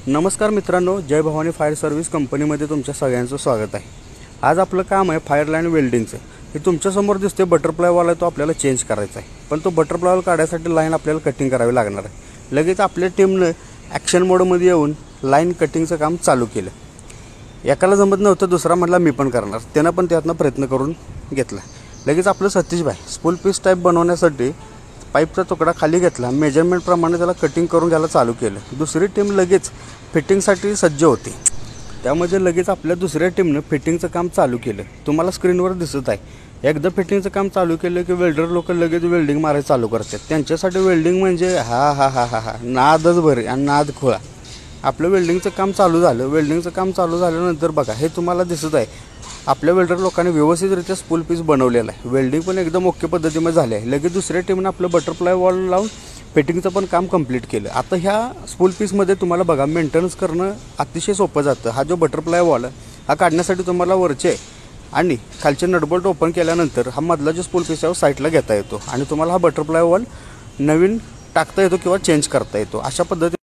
नमस्कार मित्रांनो, जय Bhavani fire service कंपनीमध्ये तुमच्या सगळ्यांचं स्वागत आहे। आज आपलं काम आहे फायर लाईन वेल्डिंगचं। हे तुमच्या समोर दिसते बटरफ्लाय वॉल आहे, तो आपल्याला चेंज करायचा आहे। पण तो बटरफ्लाय वॉल काढण्यासाठी लाईन आपल्याला कटिंग करावी लागणार आहे। लगेच आपल्या टीमने ॲक्शन मोडमध्ये येऊन लाईन कटिंगचं काम चालू केलं। एकाला जमत नव्हतं, दुसरा म्हटला मी पण करणार, त्यानं पण त्यातनं प्रयत्न करून घेतला। लगेच आपलं सतीश भाई स्पूल पीस टाईप बनवण्यासाठी पाईपचा तुकडा खाली घेतला, मेजरमेंट प्रमाणे त्याला कटिंग करून घ्यायला चालू केलं। दुसरी टीम लगेच फिटिंगसाठी सज्ज होती, त्यामध्ये लगेच आपल्या दुसऱ्या टीमने फिटिंगचं काम चालू केलं। तुम्हाला स्क्रीनवर दिसत आहे। एकदा फिटिंगचं काम चालू केलं की वेल्डर लोक लगेच वेल्डिंग मारायला चालू करतात। त्यांच्यासाठी वेल्डिंग म्हणजे हा हा हा हा हा नादच बरे आणि नाद खोळा। आपलं वेल्डिंगचं काम चालू झालं। वेल्डिंगचं काम चालू झाल्यानंतर बघा, हे तुम्हाला दिसत आहे आपल्या वेल्डर लोकांनी व्यवस्थितरित्या स्पूल पीस बनवलेला आहे। वेल्डिंग पण एकदम ओके पद्धतीने झाले आहे। लगेच दुसऱ्या टीमने आपलं बटरफ्लाय वॉल लावून फिटिंगचं पण काम कंप्लीट केलं। आता ह्या स्पूल पीसमध्ये तुम्हाला बघा मेंटेनन्स करणं अतिशय सोपं जातं। हा जो बटरफ्लाय वॉल हा काढण्यासाठी तुम्हाला वरचे आणि खालचे नटबोल्ट ओपन केल्यानंतर हा मधला जो स्पूल पीस आहे साईडला घेता येतो आणि तुम्हाला हा बटरफ्लाय वॉल नवीन टाकता येतो किंवा चेंज करता येतो। अशा पद्धतीने